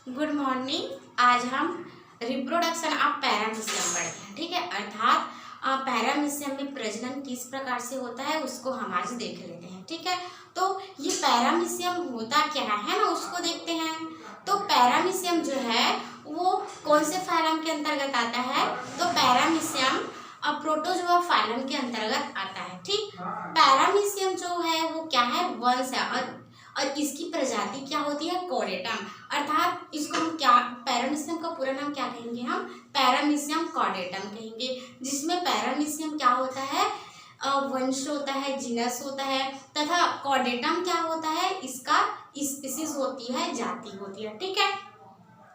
Good morning. आज हम reproduction of paramecium पढ़ते हैं, ठीक है। अर्थात पैरामीशियम में प्रजनन किस प्रकार से होता है उसको हम आज देख लेते हैं, ठीक है। तो ये पैरामीशियम होता क्या है ना, उसको देखते हैं। तो पैरामीशियम जो है वो कौन से फाइलम के अंतर्गत आता है? तो पैरामीशियम प्रोटोजोआ फाइलम के अंतर्गत आता है, ठीक। पैरामीशियम जो है वो क्या है? वंश है और इसकी प्रजाति क्या होती है? कॉर्डेटम। अर्थात इसको हम क्या, पैरामीशियम का पूरा नाम क्या कहेंगे? हम पैरामीशियम कॉर्डेटम कहेंगे, जिसमें पैरामीशियम क्या होता है? वंश होता है, जीनस होता है, तथा कॉर्डेटम क्या होता है? इसका स्पीशीज होती है, जाति होती है, ठीक है।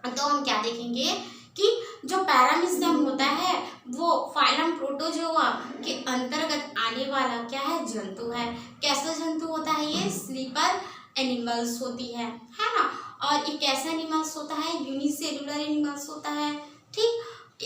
तो हम क्या देखेंगे कि जो पैरामीशियम होता है वो फाइलम प्रोटोजोआ के अंतर्गत आने वाला क्या है? जंतु है। कैसा जंतु होता है ये? स्लीपर एनिमल्स होती है ना। और एक ऐसा एनिमल्स होता है, यूनिसेलुलर एनिमल्स होता है, ठीक।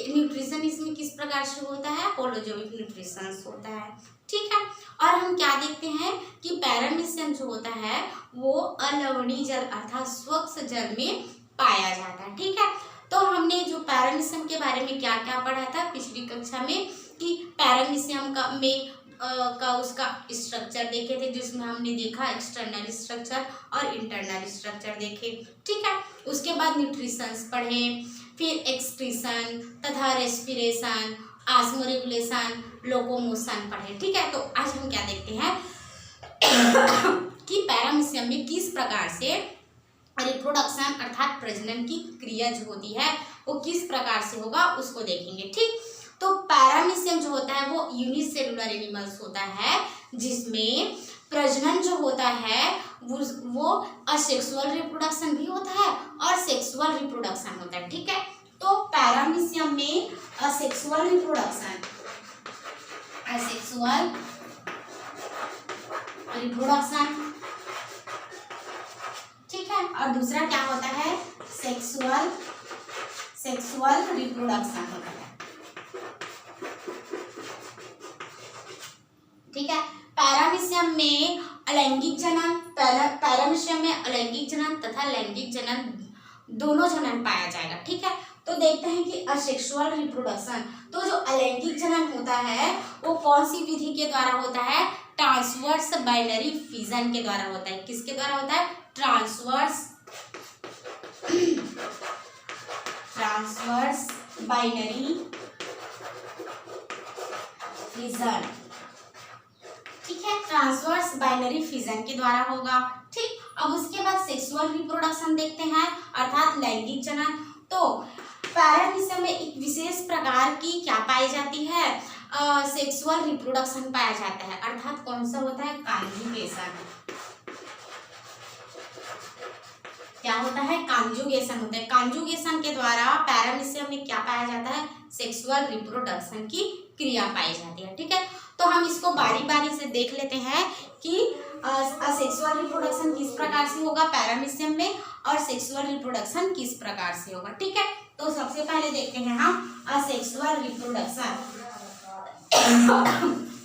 न्यूट्रिशन इसमें किस प्रकार से होता है? होलोजोइक न्यूट्रिशन होता है, ठीक है। और हम क्या देखते हैं कि पैरामीशियम जो होता है वो अलवणीय जल अर्थात स्वच्छ जल में पाया जाता है, ठीक है। तो हमने जो पैरामीशियम के बारे में क्या क्या पढ़ा था पिछली कक्षा में कि पैरामीशियम का उसका स्ट्रक्चर देखे थे, जिसमें हमने देखा एक्सटर्नल स्ट्रक्चर और इंटरनल स्ट्रक्चर देखे, ठीक है। उसके बाद न्यूट्रिशंस पढ़े, फिर एक्सक्रीशन तथा रेस्पिरेशन, ऑस्मोरेगुलेशन, लोकोमोशन पढ़े, ठीक है। तो आज हम क्या देखते हैं कि पैरामीशियम में किस प्रकार से रिप्रोडक्शन अर्थात प्रजनन की क्रिया जो होती है वो किस प्रकार से होगा उसको देखेंगे, ठीक। तो पैरामीशियम जो होता है वो यूनिसेलुलर एनिमल्स होता है, जिसमें प्रजनन जो होता है वो असेक्सुअल रिप्रोडक्शन भी होता है और सेक्सुअल रिप्रोडक्शन होता है, ठीक है। तो पैरामीशियम में असेक्सुअल रिप्रोडक्शन ठीक है, और दूसरा क्या होता है? सेक्सुअल रिप्रोडक्शन होता है, ठीक है। पैरामीशियम में अलैंगिक जनन तथा लैंगिक जनन दोनों जनन पाया जाएगा, ठीक है। तो देखते हैं कि असेक्सुअल रिप्रोडक्शन, तो जो अलैंगिक जनन होता है वो कौन सी विधि के द्वारा होता है? ट्रांसवर्स बाइनरी फिजन के द्वारा होता है। किसके द्वारा होता है? ट्रांसवर्स बाइनरी फिजन, ठीक है। ट्रांसवर्स बाइनरी फिजन के द्वारा होगा, ठीक। अब उसके बाद सेक्सुअल रिप्रोडक्शन देखते हैं अर्थात लैंगिक जनन। तो पैरामीशियम में एक विशेष प्रकार की क्या पाई जाती है? सेक्सुअल रिप्रोडक्शन पाया जाता है, अर्थात कौन सा होता है? कॉन्जुगेशन। क्या होता है? कॉन्जुगेशन होता है। कॉन्जुगेशन के द्वारा पैरामीशियम में क्या पाया जाता है? सेक्सुअल रिप्रोडक्शन की क्रिया पाई जाती है, ठीक है। तो हम इसको बारी बारी से देख लेते हैं कि असेक्सुअल रिप्रोडक्शन किस प्रकार से होगा पैरामीशियम में और सेक्सुअल रिप्रोडक्शन किस प्रकार से होगा, ठीक है। तो सबसे पहले देखते हैं हम असेक्सुअल रिप्रोडक्शन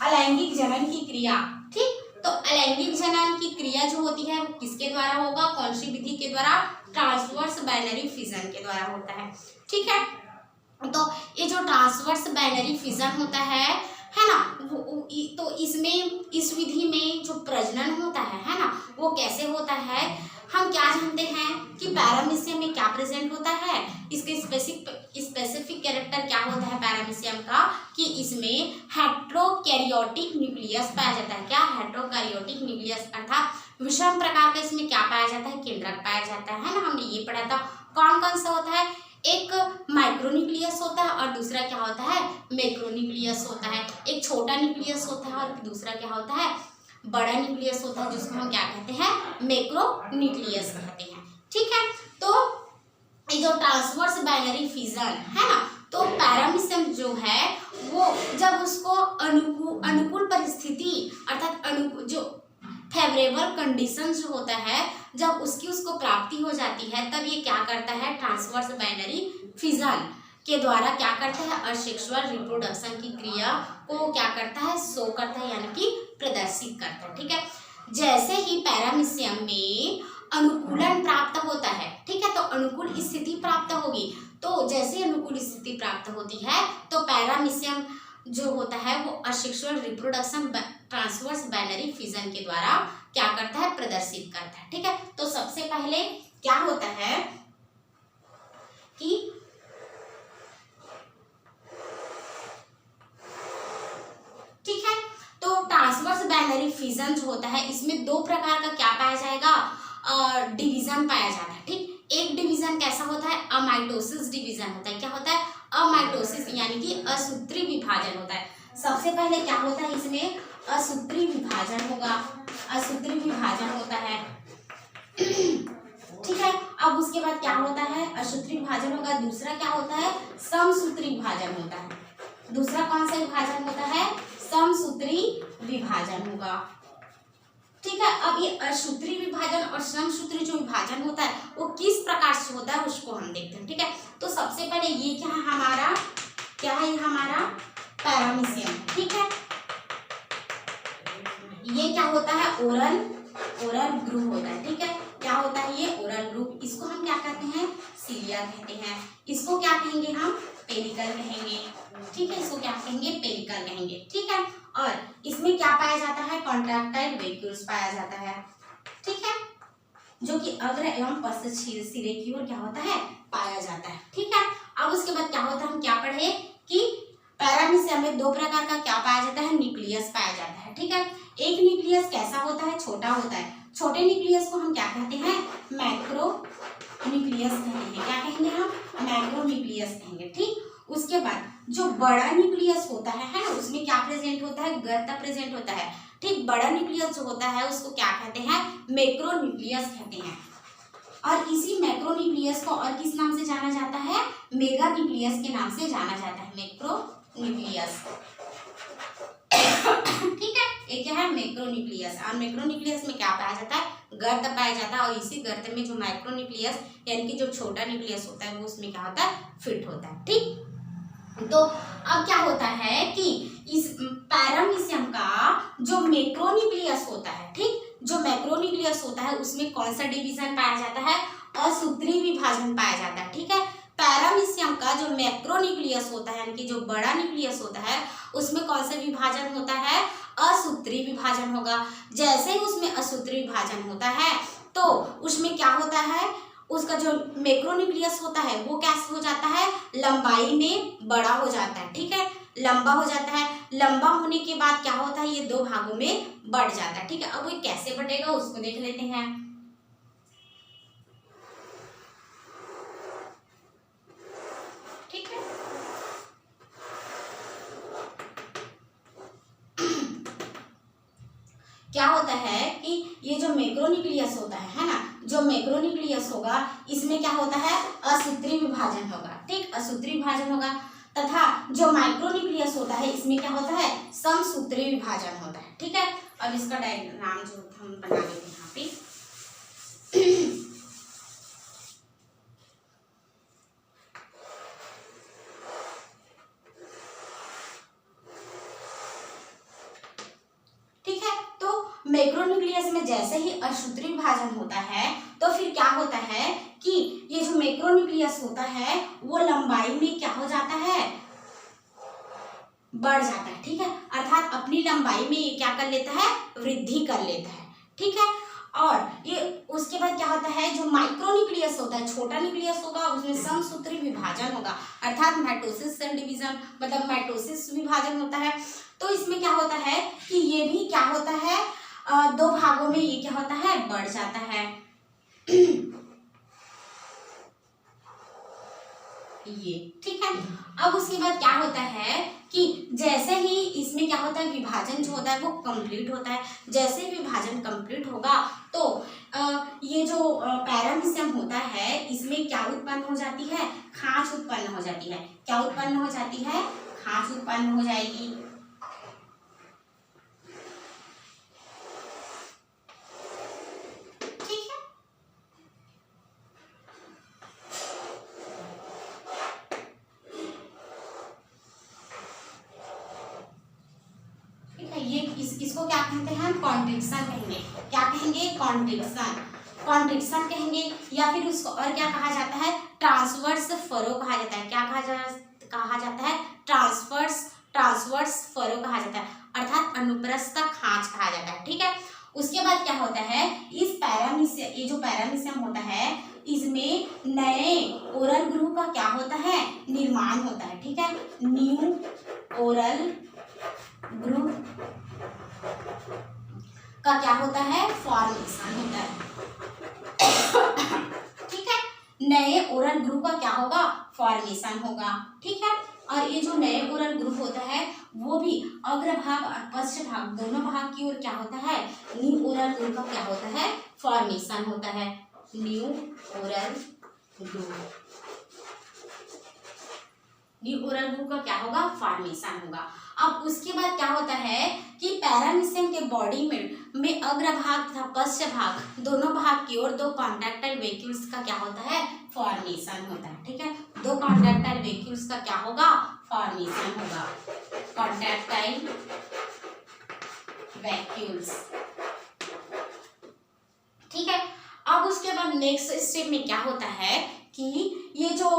अलैंगिक जनन की क्रिया, ठीक। तो अलैंगिक जनन की क्रिया जो होती है वो किसके द्वारा होगा? कौन सी विधि के द्वारा? ट्रांसवर्स बाइनरी फिजन के द्वारा होता है, ठीक है। तो ये जो ट्रांसवर्स बाइनरी फिजन होता है ना, तो इसमें इस विधि में जो प्रजनन होता है ना, वो कैसे होता है? हम क्या जानते हैं कि पैरामीशियम में क्या प्रेजेंट होता है? इसके स्पेसिफिक कैरेक्टर क्या होता है पैरामीशियम का कि इसमें हेट्रोकैरियोटिक न्यूक्लियस पाया जाता है। क्या? हेट्रोकैरियोटिक न्यूक्लियस अर्थात विषम प्रकार का इसमें क्या पाया जाता है? केंद्रक पाया जाता है ना, हमने ये पढ़ा था। कौन कौन सा होता है? एक माइक्रोन्यूक्लियस होता है और दूसरा क्या होता है? मैक्रोन्यूक्लियस होता है। एक छोटा न्यूक्लियस होता है और दूसरा क्या होता है? बड़ा न्यूक्लियस होता है, जिसको हम क्या कहते हैं? मैक्रोन्यूक्लियस कहते हैं, ठीक है। तो ये जो ट्रांसवर्स बाइनरी फिजन है ना, तो पैरामीशियम जो है वो जब उसको अनुकूल परिस्थिति अर्थात जो फेवरेबल कंडीशन जो होता है जब उसको प्राप्ति हो जाती है, तब ये क्या करता है? ट्रांसवर्स बाइनरी फिजन के द्वारा क्या करता है? असेक्सुअल रिप्रोडक्शन की क्रिया को क्या करता है? शो करता है, यानी कि प्रदर्शित करता है, ठीक है। जैसे ही पैरामीशियम में अनुकूलन प्राप्त होता है, ठीक है, तो अनुकूल स्थिति प्राप्त होगी। तो जैसे अनुकूल स्थिति प्राप्त होती है तो पैरामीशियम जो होता है वो asexual reproduction transverse binary fission के द्वारा क्या करता है, प्रदर्शित करता है। ठीक है, तो सबसे पहले क्या होता है कि ठीक है, तो ट्रांसवर्स बाइनरी फिजन जो होता है इसमें दो प्रकार का क्या पाया जाएगा, डिवीजन पाया जाता है। ठीक, एक डिवीजन कैसा होता है, अमाइटोसिस डिवीजन होता है। क्या होता है, अमाइटोसिस यानी कि असूत्री विभाजन होता है। सबसे पहले क्या होता है, इसमें असूत्री विभाजन होगा, असूत्री विभाजन होता है। ठीक है, अब उसके बाद क्या होता है, असूत्री विभाजन होगा। दूसरा क्या होता है, समसूत्री विभाजन होता है। दूसरा कौन सा विभाजन होता है, समसूत्री विभाजन होगा। ठीक है, अब ये असूत्री विभाजन और समसूत्री जो विभाजन होता है वो किस प्रकार से होता है उसको हम देखते हैं। ठीक है, तो सबसे पहले ये क्या है हमारा, क्या है ये हमारा पैरामीशियम। ठीक है, ये क्या होता है, ओरल ग्रुप होता है। ठीक है, क्या होता है ये ओरल ग्रुप, इसको हम क्या कहते हैं, सीलिया कहते हैं। इसको क्या कहेंगे हम, पेनिकल कहेंगे। ठीक है, इसको क्या कहेंगे, पेनिकल कहेंगे। ठीक है, और इसमें क्या पाया जाता है, कॉन्ट्रैक्टाइल वैक्यूल्स पाया जाता है। ठीक है, जो कि अग्र एवं पश्च सिरे की ओर क्या होता है, पाया जाता है। ठीक है, अब उसके बाद क्या होता है, हम क्या पढ़े कि पैरामीशियम में दो प्रकार का क्या पाया जाता है, न्यूक्लियस पाया जाता है। ठीक है, एक न्यूक्लियस कैसा होता है, छोटा होता है। छोटे न्यूक्लियस को हम क्या कहते हैं, मैक्रो न्यूक्लियस कहते हैं। क्या कहेंगे हम, मैक्रो न्यूक्लियस कहेंगे। ठीक, उसके बाद जो बड़ा न्यूक्लियस होता है ना, उसमें क्या प्रेजेंट होता है, गर्त प्रेजेंट होता है। ठीक, बड़ा न्यूक्लियस जो होता है उसको क्या कहते हैं, मैक्रो न्यूक्लियस कहते हैं। और इसी मैक्रो न्यूक्लियस को और किस नाम से जाना जाता है, मेगा न्यूक्लियस के नाम से जाना जाता है, मैक्रो न्यूक्लियस। ठीक है, एक क्या है, मैक्रो न्यूक्लियस। और मैक्रो न्यूक्लियस में क्या पाया जाता है, गर्त पाया जाता है। और इसी गर्त में जो माइक्रो न्यूक्लियस यानी कि जो छोटा न्यूक्लियस होता है वो उसमें क्या होता है, फिट होता है। ठीक, तो अब क्या होता है कि इस पैरामीशियम का जो मैक्रोन्यूक्लियस होता है, ठीक, जो मैक्रोन्यूक्लियस होता है उसमें कौन सा डिवीजन पाया जाता है, असूत्री विभाजन पाया जाता है। ठीक है, पैरामीशियम का जो मैक्रोन्यूक्लियस होता है यानी कि जो बड़ा न्यूक्लियस होता है उसमें कौन सा विभाजन होता है, असूत्री विभाजन होगा। जैसे ही उसमें असूत्री विभाजन होता है तो उसमें क्या होता है, उसका जो मैक्रोन्यूक्लियस होता है वो कैसे हो जाता है, लंबाई में बड़ा हो जाता है। ठीक है, लंबा हो जाता है। लंबा होने के बाद क्या होता है, ये दो भागों में बढ़ जाता है। ठीक है, अब ये कैसे बढ़ेगा उसको देख लेते हैं। ठीक है, क्या होता है कि ये जो मैक्रोन्यूक्लियस होता है ना, जो मैक्रोन्यूक्लियस होगा इसमें क्या होता है, असूत्री विभाजन होगा। ठीक, असूत्री विभाजन होगा। तथा जो माइक्रोन्यूक्लियस होता है इसमें क्या होता है, समसूत्री विभाजन होता है। ठीक है, अब इसका डायग्राम जो हम बना लेते हैं यहाँ पे। मैक्रोन्यूक्लियस में जैसे ही असूत्री विभाजन होता है तो फिर क्या होता है कि ये जो मैक्रोन्यूक्लियस होता है वो लंबाई में क्या हो जाता है, बढ़ जाता है। ठीक है, अर्थात अपनी लंबाई में ये क्या कर लेता है, वृद्धि कर लेता है। ठीक है, और ये उसके बाद क्या होता है, जो माइक्रोन्यूक्लियस होता है, छोटा न्यूक्लियस होगा, उसमें समसूत्री विभाजन होगा, अर्थात माइटोसिस सेल डिवीजन मतलब माइटोसिस विभाजन होता है। तो इसमें क्या होता है कि ये भी क्या होता है, दो भागों में ये क्या होता है, बढ़ जाता है। ये ठीक है, अब उसके बाद क्या होता है कि जैसे ही इसमें क्या होता है, विभाजन जो होता है वो कंप्लीट होता है। जैसे ही विभाजन कंप्लीट होगा तो ये जो पैरामीशियम होता है इसमें क्या उत्पन्न हो जाती है, खांच उत्पन्न हो जाती है। क्या उत्पन्न हो जाती है, खांच उत्पन्न हो जाएगी। इसको क्या कहते हैं, कॉन्ट्रिक्शन कहेंगे। क्या कहेंगे, कॉन्ट्रिक्शन, कॉन्ट्रिक्शन कहेंगे। या फिर उसको और क्या कहा जाता है, ट्रांसवर्स फरो कहा जाता है। क्या कहा जाता है, ट्रांसवर्स फरो कहा जाता है, अर्थात अनुप्रस्थ खांच कहा जाता है। ठीक है, उसके बाद क्या होता है, इस पैरामीशियम, ये जो पैरामीशियम होता है, इसमें नए ओरल ग्रुप का क्या होता है, निर्माण होता है। ठीक है, न्यू ओरल ग्रुप का क्या होता है, फॉर्मेशन होता है। ठीक है, नए ओरल ग्रुप का क्या होगा, फॉर्मेशन होगा। ठीक है, और ये जो नए ओरल ग्रुप होता है वो भी अग्रभाग और पश्च भाग दोनों भाग की ओर क्या होता है, न्यू ओरल ग्रुप का क्या होता है, फॉर्मेशन होता है। New oral group, new oral group का क्या होगा, फॉर्मेशन होगा। अब उसके बाद क्या होता है कि पैरामीशियम के बॉडी में अग्रभाग तथा पश्च भाग दोनों भाग की ओर दो कॉन्ट्रैक्टाइल वैक्यूल्स का क्या होता है, फॉर्मेशन होता है। ठीक है, दो कॉन्ट्रैक्टाइल वैक्यूल्स का क्या होगा, फॉर्मेशन होगा, कॉन्ट्रैक्टाइल वैक्यूल्स। ठीक है, अब उसके बाद नेक्स्ट स्टेप में क्या होता है कि ये जो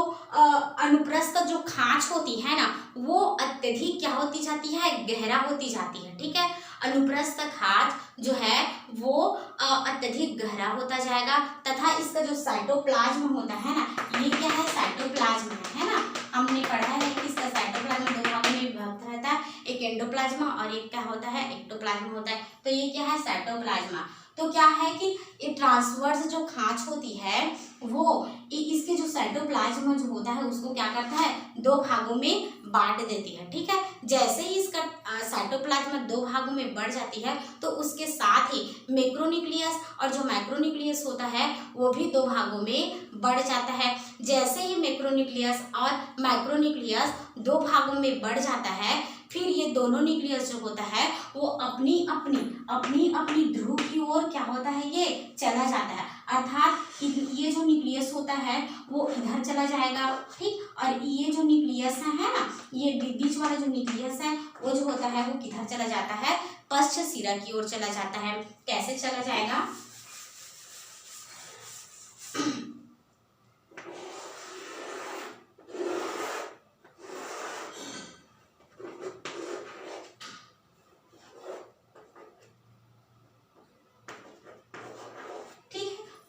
अनुप्रस्थ जो खांच होती है ना, वो अत्यधिक क्या होती जाती है, गहरा होती जाती है। ठीक है, अनुप्रस्थ खांच जो है वो अत्यधिक गहरा होता जाएगा तथा इसका जो साइटोप्लाज्म होता है ना, ये क्या है, साइटोप्लाज्म है ना, हमने पढ़ा है कि इसका साइटोप्लाज्म दो भागों में विभक्त रहता है, एक एंडोप्लाज्मा और एक क्या होता है, एक्टोप्लाज्मा होता है। तो ये क्या है, साइटोप्लाज्मा। तो क्या है कि ये ट्रांसवर्स जो खांच होती है वो इसके जो साइटोप्लाज्म जो होता है उसको क्या करता है, दो भागों में बांट देती है। ठीक है, जैसे ही इसका साइटोप्लाज्म दो भागों में बढ़ जाती है तो उसके साथ ही मैक्रोन्यूक्लियस और जो माइक्रोन्यूक्लियस होता है वो भी दो भागों में बढ़ जाता है। जैसे ही मैक्रोन्यूक्लियस और माइक्रोन्यूक्लियस दो भागों में बढ़ जाता है, फिर ये दोनों न्यूक्लियस जो होता है वो अपनी अपनी ध्रुव की ओर क्या होता है, ये चला जाता है। अर्थात ये जो न्यूक्लियस होता है वो इधर चला जाएगा। ठीक, और ये जो न्यूक्लियस है ना, ये बीच वाला जो न्यूक्लियस है वो जो होता है वो किधर चला जाता है, पश्च सिरा की ओर चला जाता है। कैसे चला जाएगा,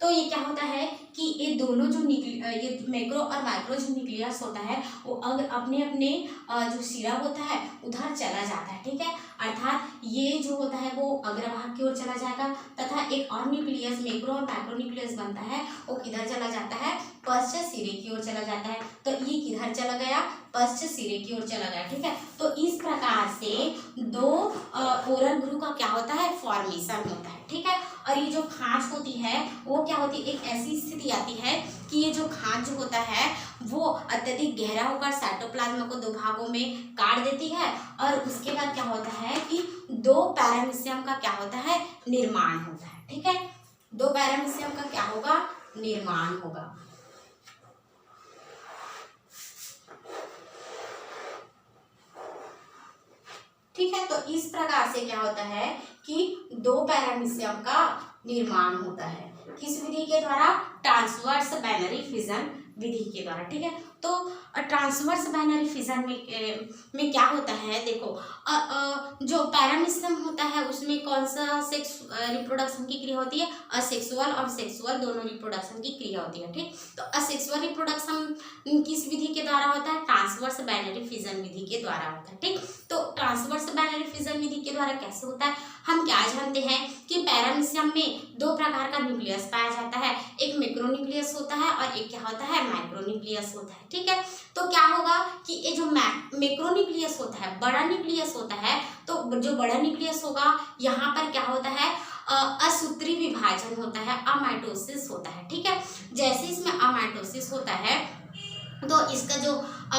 तो ये क्या होता है कि ये दोनों जो ये मैक्रो और माइक्रो जो न्यूक्लियस होता है वो अपने अपने जो सिरा होता है उधर चला जाता है। ठीक है, अर्थात ये जो होता है वो अग्रभाग की ओर चला जाएगा तथा एक और न्यूक्लियस मैक्रो और माइक्रो न्यूक्लियस बनता है वो किधर चला जाता है, पश्च सिरे की ओर चला जाता है। तो ये किधर चला गया, पश्च सिरे की ओर चला गया। ठीक है, तो इस प्रकार से दो ओरल ग्रुप का क्या होता है, फॉर्मेशन होता है। ठीक है, और ये जो खांच होती है वो क्या होती है, एक ऐसी स्थिति आती है कि ये जो खांच जो होता है वो अत्यधिक गहरा होकर साइटोप्लाज्म को दो भागों में काट देती है और उसके बाद क्या होता है कि दो पैरामीशियम का क्या होता है, निर्माण होता है। ठीक है, दो पैरामीशियम का क्या होगा, निर्माण होगा। ठीक है, तो इस प्रकार से क्या होता है कि दो पैरामीशियम का निर्माण होता है। किस विधि के द्वारा, ट्रांसवर्स बाइनरी फिजन विधि के द्वारा। ठीक है, तो ट्रांसवर्स बाइनरी फिजन में क्या होता है, देखो जो पैरामीशियम होता है उसमें कौन सा सेक्स रिप्रोडक्शन की क्रिया होती है, असेक्सुअल और सेक्सुअल दोनों रिप्रोडक्शन की क्रिया होती है। ठीक, तो असेक्सुअल रिप्रोडक्शन किस विधि के द्वारा होता है, ट्रांसवर्स बाइनरी फिजन विधि के द्वारा होता है। ठीक, तो ट्रांसवर्स बाइनरी फिजन विधि के द्वारा कैसे होता है, हम क्या जानते हैं कि पैरामीशियम में दो प्रकार का न्यूक्लियस पाया जाता है, एक मैक्रोन्यूक्लियस होता है और एक क्या होता है, माइक्रोन्यूक्लियस होता है। ठीक है, तो क्या होगा कि ये जो मैक्रोन्यूक्लियस होता है, बड़ा न्यूक्लियस होता है, तो जो बड़ा न्यूक्लियस होगा यहाँ पर क्या होता है, असूत्री विभाजन होता है, अमाइटोसिस होता है। ठीक है, जैसे इसमें अमाइटोसिस होता है तो इसका जो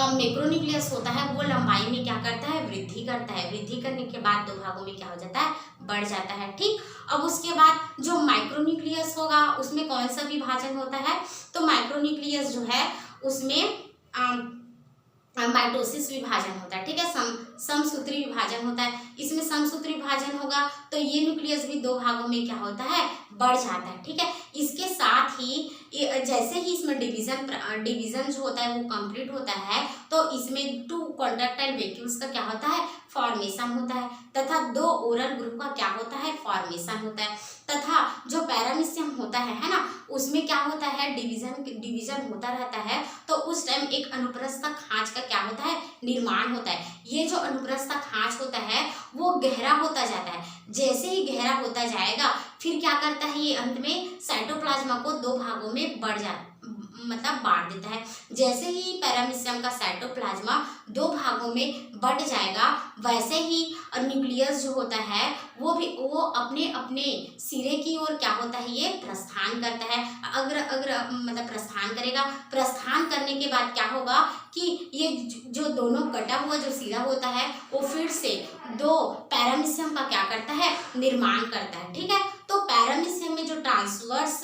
मैक्रोन्यूक्लियस होता है वो लंबाई में क्या करता है, वृद्धि करता है। वृद्धि करने के बाद दो भागों में क्या हो जाता है, बढ़ जाता है। ठीक, अब उसके बाद जो माइक्रोन्यूक्लियस होगा उसमें कौन सा विभाजन होता है, तो माइक्रोन्यूक्लियस जो है उसमें माइटोसिस विभाजन होता है। ठीक है, समसूत्री विभाजन होता है। इसमें समसूत्री विभाजन होगा तो ये न्यूक्लियस भी दो भागों में क्या होता है, बढ़ जाता है। ठीक है, इसके साथ ही जैसे ही इसमें डिवीजन जो होता है वो कंप्लीट होता है तो इसमें 2 कॉन्ट्रैक्टाइल वैक्यूल्स का क्या होता है, फॉर्मेशन होता है, तथा 2 ओरल ग्रुप का क्या होता है, फॉर्मेशन होता है, तथा जो पैरामीशियम होता है ना, उसमें क्या होता है, डिवीजन होता रहता है, तो उस टाइम एक अनुप्रस्थ खांच का क्या होता है, निर्माण होता है। ये जो अनुप्रस्थ खांच होता है वो गहरा होता जाता है, जैसे ही गहरा होता जाएगा फिर क्या करता है, ये अंत में साइटोप्लाज्मा को 2 भागों में बांट देता है। जैसे ही पैरामीशियम का साइटोप्लाज्मा 2 भागों में बढ़ जाएगा, वैसे ही न्यूक्लियस जो होता है वो अपने अपने सिरे की ओर क्या होता है, ये प्रस्थान करता है। अगर प्रस्थान करेगा, प्रस्थान करने के बाद क्या होगा कि ये जो दोनों कटा हुआ जो सिरा होता है वो फिर से 2 पैरामीशियम का क्या करता है, निर्माण करता है। ठीक है, तो पैरामीशियम में जो ट्रांसवर्स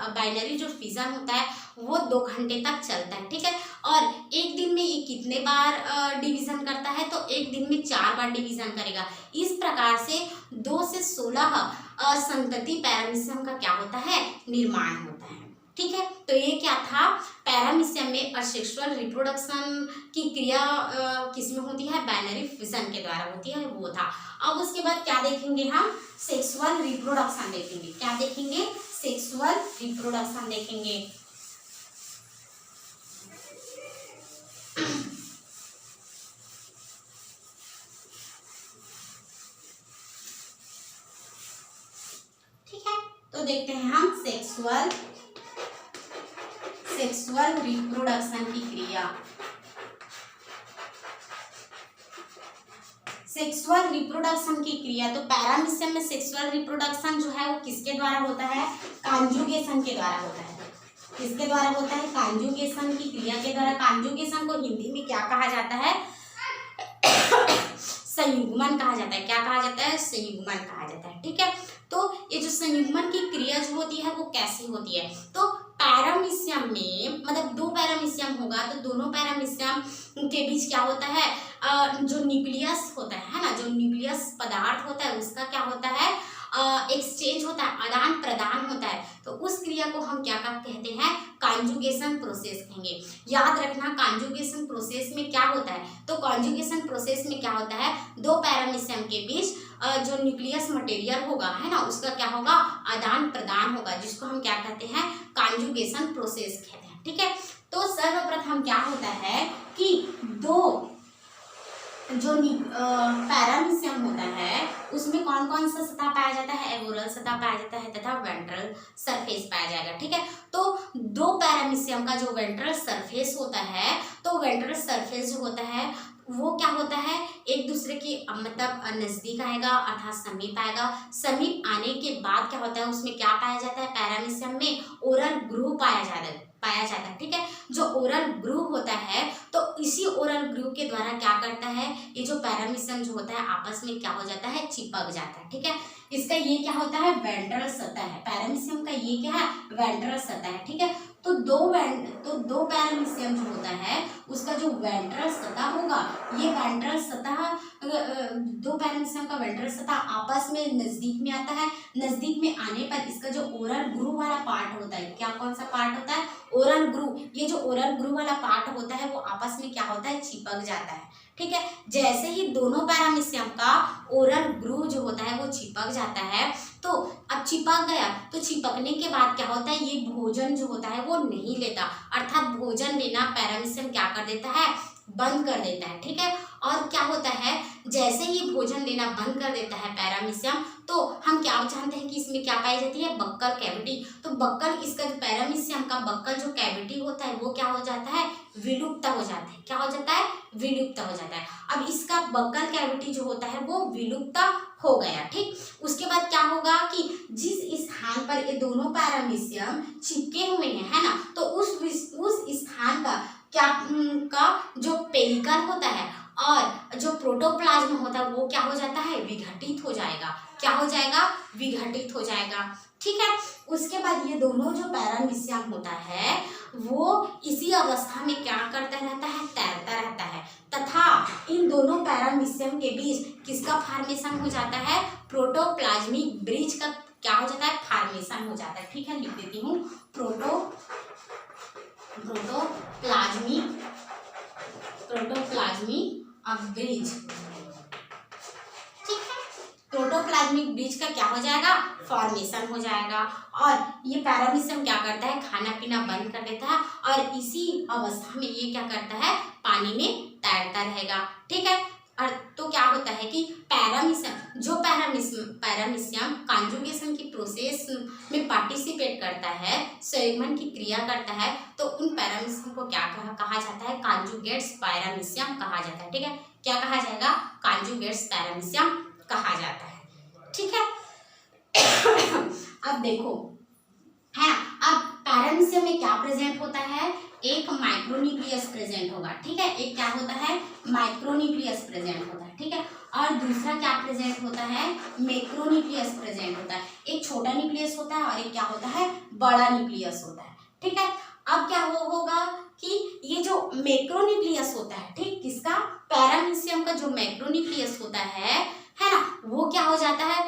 बाइनरी जो फिजन होता है वो 2 घंटे तक चलता है। ठीक है, और एक दिन में ये कितने बार डिवीजन करता है, तो एक दिन में 4 बार डिवीजन करेगा। इस प्रकार से 2 से 16 संतति पैरामीशियम का क्या होता है, निर्माण होता है। ठीक है, तो ये क्या था, पैरामीशियम में असेक्सुअल रिप्रोडक्शन की क्रिया किसमें होती है, बाइनरी फिजन के द्वारा होती है, वो था। अब उसके बाद क्या देखेंगे हम, सेक्सुअल रिप्रोडक्शन देखेंगे। क्या देखेंगे, सेक्सुअल रिप्रोडक्शन देखेंगे। ठीक है, तो देखते हैं हम सेक्सुअल रिप्रोडक्शन की क्रिया। सेक्सुअल रिप्रोडक्शन की क्रिया, तो पैरामीशियम में सेक्सुअल रिप्रोडक्शन जो है वो किसके द्वारा होता है, कॉन्जुगेशन के द्वारा होता है। किसके द्वारा होता है, कॉन्जुगेशन की क्रिया के द्वारा। कॉन्जुगेशन को हिंदी में क्या कहा जाता है, संयुग्मन कहा जाता है। क्या कहा जाता है, संयुग्मन कहा जाता है। ठीक है, तो ये जो संयुग्मन की क्रिया जो होती है वो कैसी होती है, तो पैरामीशियम में 2 पैरामीशियम होगा तो दोनों पैरामीशियम के बीच क्या होता है, जो न्यूक्लियस होता है ना, जो न्यूक्लियस पदार्थ होता है उसका क्या होता है, एक्सचेंज होता है, आदान प्रदान होता है। तो उस क्रिया को हम क्या कहते हैं, कॉन्जुगेशन प्रोसेस कहेंगे। याद रखना, कॉन्जुगेशन प्रोसेस में क्या होता है, तो कॉन्जुगेशन प्रोसेस में क्या होता है, 2 पैरामीशियम के बीच जो न्यूक्लियस मटेरियल होगा है ना, उसका क्या होगा, आदान प्रदान होगा, जिसको हम क्या कहते हैं, कॉन्जुगेशन प्रोसेस कहते हैं। ठीक है, तो सर्वप्रथम क्या होता है कि 2 जो पैरामीशियम होता है उसमें कौन कौन सा सतह पाया जाता है, एबोरल सतह पाया जाता है तथा वेंट्रल सरफेस पाया जाएगा। ठीक है, तो 2 पैरामीशियम का जो वेंट्रल सरफेस होता है, तो वेंट्रल सरफेस जो होता है वो क्या होता है, एक दूसरे के नजदीक आएगा अर्थात समीप आएगा। समीप आने के बाद क्या होता है, उसमें क्या पाया जाता है, पैरामीशियम में ओरल ग्रूव पाया जाता है। ठीक है, जो ओरल ग्रूव होता है तो इसी ओरल ग्रूव के द्वारा क्या करता है, ये जो पैरामीशियम जो होता है आपस में क्या हो जाता है, चिपक जाता है। ठीक है, इसका ये क्या होता है, वेंट्रल सतह है। पैरामीशियम का ये क्या है, वेंट्रल सतह है। ठीक है, तो दो पैरामीशियम जो होता है उसका जो वेंट्रल सतह होगा, ये वेंट्रल सतह 2 पैरामीशियम का वेंट्रल सतह आपस में नजदीक में आता है। नजदीक में आने पर इसका जो ओरल ग्रूव वाला पार्ट होता है, क्या कौन सा पार्ट होता है, ओरल ग्रूव। ये जो ओरल ग्रूव वाला पार्ट होता है वो आपस में क्या होता है, चिपक जाता है। ठीक है, जैसे ही दोनों पैरामीशियम का ओरल ग्रूव जो होता है वो चिपक जाता है, तो अब चिपक गया तो चिपकने के बाद क्या होता है, ये भोजन जो होता है वो नहीं लेता, अर्थात भोजन लेना पैरामीशियम क्या कर देता है, बंद कर देता है। ठीक है, और क्या होता है, जैसे ही भोजन लेना बंद कर देता है पैरामीशियम, तो हम क्या जानते हैं कि इसमें क्या पाई जाती है, बक्कल कैविटी। तो बक्कल, इसका जो पैरामीशियम का बक्कल जो कैविटी होता है वो क्या हो जाता है, विलुप्त हो जाता है। क्या हो जाता है, विलुप्त हो जाता है। अब इसका बक्कल कैविटी जो होता है वो विलुप्त हो गया। ठीक, उसके बाद क्या होगा कि जिस स्थान पर ये दोनों पैरामीशियम चिपके हुए हैं है ना, तो उस स्थान का जो पेरिकल होता है और जो प्रोटोप्लाज्म होता है वो क्या हो जाता है, विघटित हो जाएगा। क्या हो जाएगा, विघटित हो जाएगा। ठीक है, उसके बाद ये दोनों जो पैरामीशियम होता है वो इसी अवस्था में क्या करता रहता है, तैरता रहता है, तथा इन दोनों पैरामीशियम के बीच किसका फॉर्मेशन हो जाता है, प्रोटोप्लाज्मिक ब्रिज का क्या हो जाता है, फॉर्मेशन हो जाता है। ठीक है, लिख देती हूँ प्रोटोप्लाज्मिक ब्रिज। ठीक है, प्रोटोप्लाज्मिक ब्रिज का क्या हो जाएगा, फॉर्मेशन हो जाएगा। और ये पैरामीशियम क्या करता है, खाना पीना बंद कर देता है और इसी अवस्था में ये क्या करता है, पानी में तैरता रहेगा। ठीक है, और तो क्या होता है कि पैरामीशियम कॉन्जुगेशन की प्रोसेस में पार्टिसिपेट करता है, संयुग्मन की क्रिया करता है, तो उन पैरामीशियम को क्या कहा जाता है, कॉन्जुगेट्स पैरामीशियम कहा जाता है। ठीक है, क्या कहा जाएगा, कॉन्जुगेट्स पैरामीशियम कहा जाता है। ठीक है, अब देखो है ना, अब पैरामीशियम में क्या प्रेजेंट होता है, एक माइक्रोन्यूक्लियस प्रेजेंट होगा। ठीक है, एक क्या होता है, माइक्रोन्यूक्लियस प्रेजेंट होता है। ठीक है, और दूसरा क्या प्रेजेंट होता है, मैक्रोन्यूक्लियस प्रेजेंट होता है। एक छोटा न्यूक्लियस होता है और एक क्या होता है, बड़ा न्यूक्लियस होता है। ठीक है, अब क्या होगा कि ये जो मैक्रोन्यूक्लियस होता है, ठीक, किसका, पैरामीशियम का जो मैक्रोन्यूक्लियस होता है ना, वो क्या हो जाता है,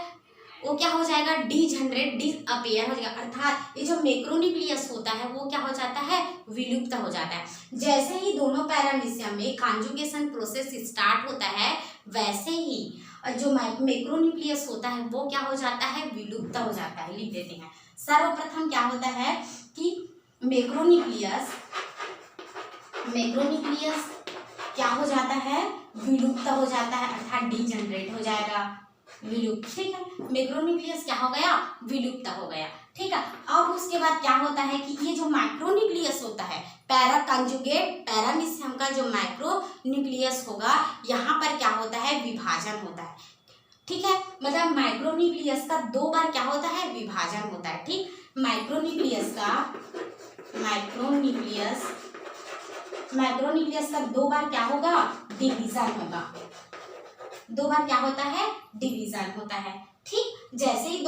वो क्या हो जाएगा, डीजनरेट, डिसअपियर हो जाएगा। अर्थात ये जो मैक्रोन्यूक्लियस होता है वो क्या हो जाता है, विलुप्त हो जाता है। जैसे ही दोनों पैरामीशियम में कॉन्जुगेशन प्रोसेस स्टार्ट होता है, वैसे ही जो मैक्रोन्यूक्लियस होता है वो क्या हो जाता है, विलुप्त हो जाता है। लिख देते हैं, सर्वप्रथम क्या होता है कि मैक्रोन्यूक्लियस क्या हो जाता है, विलुप्त हो जाता है, अर्थात डीजनरेट हो जाएगा, विलुप्त। ठीक है, मैक्रोन्यूक्लियस क्या हो गया, विलुप्त हो गया। ठीक है, अब उसके बाद क्या होता है कि ये जो माइक्रोन्यूक्लियस होता है, पैरामीशियम का जो माइक्रोन्यूक्लियस होगा, यहाँ पर क्या होता है, विभाजन होता है। ठीक है, मतलब माइक्रोन्यूक्लियस का 2 बार क्या होता है, विभाजन होता है। ठीक, माइक्रोन्यूक्लियस का 2 बार क्या होगा, डिवीजन होगा। 2 बार क्या होता है, डिवीजन होता है। ठीक, जैसे ही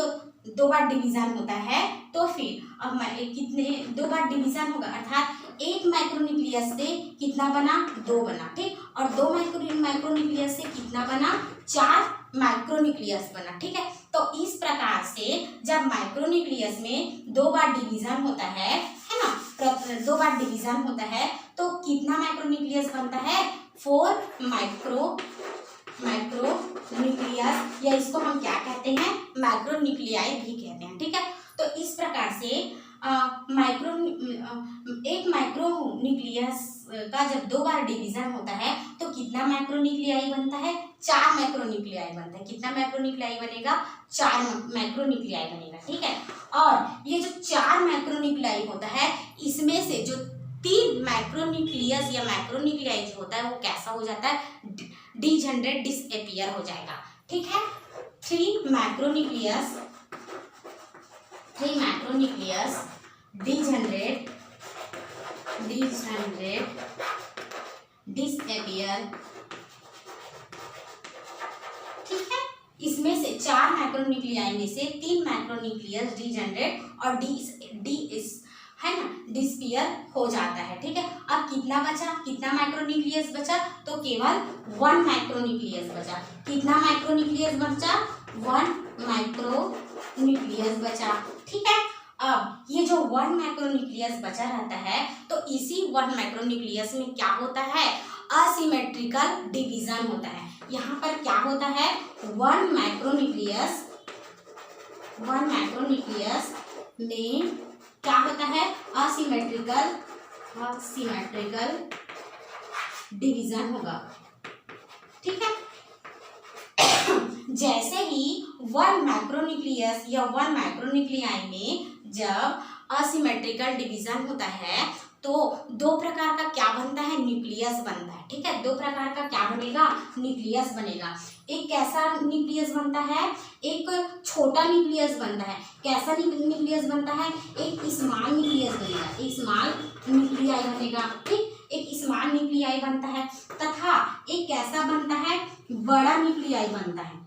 दो बार डिवीजन होता है तो फिर अब कितने 2 बार डिवीजन होगा, अर्थात एक माइक्रोन्यूक्लियस से कितना बना, 2 बना। ठीक, और 2 माइक्रोन्यूक्लियस से कितना बना, 4 माइक्रोन्यूक्लियस बना। ठीक है, तो इस प्रकार से जब माइक्रोन्यूक्लियस में 2 बार डिवीजन होता है ना, 2 बार डिवीजन होता है तो कितना माइक्रोन्यूक्लियस बनता है, 4 माइक्रोन्यूक्लियस, या इसको हम क्या कहते हैं, माइक्रोन्यूक्लियाई भी कहते हैं। ठीक है, तो इस प्रकार से एक माइक्रोन्यूक्लियस का जब 2 बार डिवीजन होता है तो कितना माइक्रोन्यूक्लियाई बनता है, 4 माइक्रोन्यूक्लियाई बनता है। कितना माइक्रोन्यूक्लियाई बनेगा, 4 माइक्रोन्यूक्लियाई बनेगा। ठीक है, और ये जो 4 माइक्रोन्यूक्लियाई होता है, इसमें से जो 3 माइक्रोन्यूक्लियस या माइक्रोन्यूक्लियाई जो होता है वो कैसा हो जाता है, डीजनरेट, डिसअपियर हो जाएगा। ठीक है, 3 माइक्रोन्यूक्लियस डीजनरेट, डिसअपियर। ठीक है, इसमें से 4 माइक्रोन्यूक्लियाई में से 3 माइक्रोन्यूक्लियस डीजनरेट और डिसअपियर हो जाता है। ठीक है, अब कितना बचा, कितना माइक्रोन्यूक्लियस बचा, तो केवल 1 माइक्रोन्यूक्लियस बचा। कितना माइक्रोन्यूक्लियस बचा, 1 माइक्रोन्यूक्लियस बचा। ठीक है, अब ये जो 1 माइक्रोन्यूक्लियस बचा रहता है तो इसी 1 माइक्रोन्यूक्लियस में क्या होता है, असिमेट्रिकल डिवीजन होता है। यहाँ पर क्या होता है, 1 माइक्रोन्यूक्लियस में क्या होता है, असिमेट्रिकल डिवीजन होगा। ठीक है, जैसे ही 1 माइक्रोन्यूक्लियस या 1 माइक्रोन्यूक्लियाई में जब असिमेट्रिकल डिवीजन होता है तो 2 प्रकार का क्या बनता है, न्यूक्लियस बनता है। ठीक है, 2 प्रकार का क्या बनेगा, न्यूक्लियस बनेगा। एक कैसा न्यूक्लियस बनता है, एक छोटा न्यूक्लियस बनता है। कैसा न्यूक्लियस बनता है, एक स्मॉल न्यूक्लियस बनेगा, एक स्मॉल न्यूक्लियाई बनेगा। ठीक, एक स्मॉल न्यूक्लियाई बनता है, तथा एक कैसा बनता है, बड़ा न्यूक्लियाई बनता है,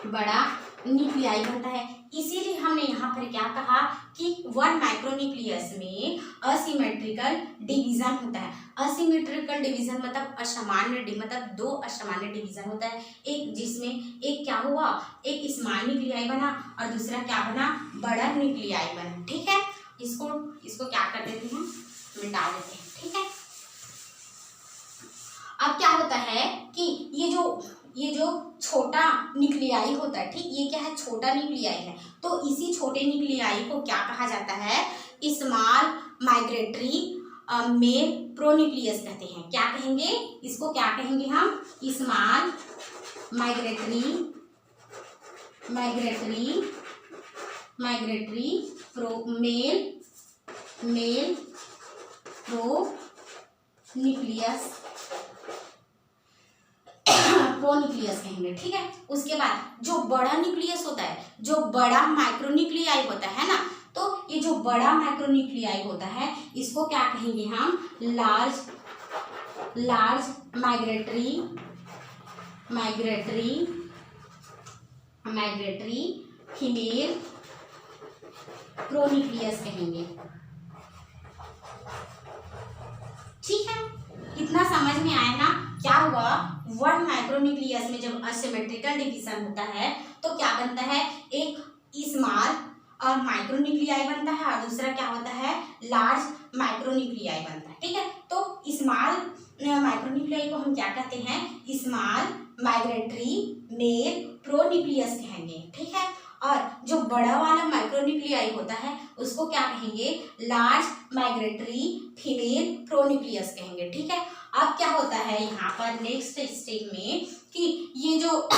बड़ा न्यूक्लियाई बनता है। इसीलिए हमने यहाँ पर क्या कहा कि 1 माइक्रोन्यूक्लियस में असिमेट्रिकल डिवीजन होता है। असिमेट्रिकल डिवीजन मतलब असामान्य, मतलब 2 असामान्य डिवीजन होता है। एक जिसमें एक क्या हुआ, एक स्मॉल न्यूक्लियाई बना और दूसरा क्या बना, बड़ा न्यूक्लियाई बना। ठीक है, इसको क्या कर देते हैं, मिटा देते हैं। ठीक है, अब क्या होता है कि ये जो छोटा न्यूक्लियाई होता है, ठीक, ये क्या है, छोटा न्यूक्लियाई है। तो इसी छोटे न्यूक्लियाई को क्या कहा जाता है, स्मॉल माइग्रेटरी मेल प्रोन्यूक्लियस कहते हैं। क्या कहेंगे इसको, क्या कहेंगे हम, स्मॉल माइग्रेटरी मेल प्रोन्यूक्लियस कहेंगे। ठीक है, उसके बाद जो बड़ा न्यूक्लियस होता है, जो बड़ा माइक्रोन्यूक्लियाई होता है ना, तो ये जो बड़ा माइक्रोन्यूक्लियाई होता है इसको क्या कहेंगे हम, लार्ज माइग्रेटरी फीमेल प्रोन्यूक्लियस कहेंगे। ठीक है, इतना समझ में आया ना। क्या हुआ, 1 माइक्रोन्यूक्लियस में जब असिमेट्रिकल डिवीजन होता है तो क्या बनता है, एक स्मॉल और माइक्रोन्यूक्लियाई बनता है और दूसरा क्या होता है, लार्ज माइक्रोन्यूक्लियाई बनता है। ठीक है, तो स्मॉल माइक्रोन्यूक्लियाई को हम क्या कहते हैं, स्मॉल माइग्रेटरी मेल प्रोन्यूक्लियस कहेंगे। ठीक है, और जो बड़ा वाला माइक्रोन्यूक्लियाई होता है उसको क्या कहेंगे, लार्ज माइग्रेटरी फीमेल प्रोन्यूक्लियस कहेंगे। ठीक है, अब क्या होता है यहाँ पर नेक्स्ट स्टेप में कि ये जो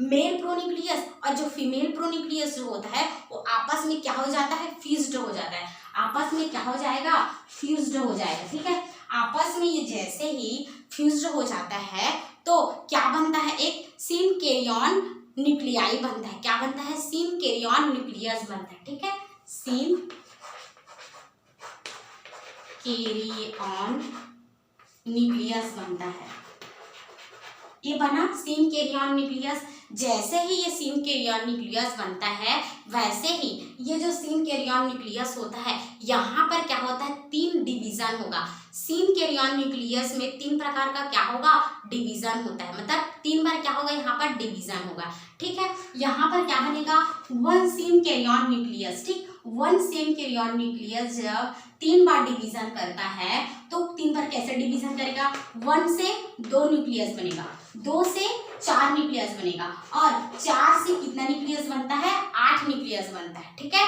मेल प्रोन्यूक्लियस और जो फीमेल प्रोन्यूक्लियस जो होता है वो आपस में क्या हो जाता है, फ्यूज्ड हो जाता है। आपस में क्या हो जाएगा, फ्यूज्ड हो जाएगा। ठीक है, आपस में ये जैसे ही फ्यूज्ड हो जाता है तो क्या बनता है, एक सिन कैरियन न्यूक्लियाई बनता है। क्या बनता है, सिन कैरियन न्यूक्लियस बनता है। ठीक है, सिन कैरियन न्यूक्लियस बनता है। ये बना सिन कैरियन न्यूक्लियस। जैसे ही ये सिन कैरियन न्यूक्लियस बनता है वैसे ही ये जो सिन कैरियन न्यूक्लियस होता है यहाँ पर क्या होता है, 3 डिवीजन होगा। सिन कैरियन न्यूक्लियस में 3 प्रकार का क्या होगा, डिवीजन होता है, मतलब 3 बार क्या होगा, यहाँ पर डिवीजन होगा। ठीक है, यहाँ पर क्या बनेगा, 1 सिन कैरियन न्यूक्लियस। ठीक, 1 सिन कैरियन न्यूक्लियस जब 3 बार डिवीजन करता है तो 3 बार कैसे डिवीजन करेगा, 1 से 2 न्यूक्लियस बनेगा, 2 से 4 न्यूक्लियस बनेगा और 4 से कितना न्यूक्लियस बनता है, 8 न्यूक्लियस बनता है। ठीक है,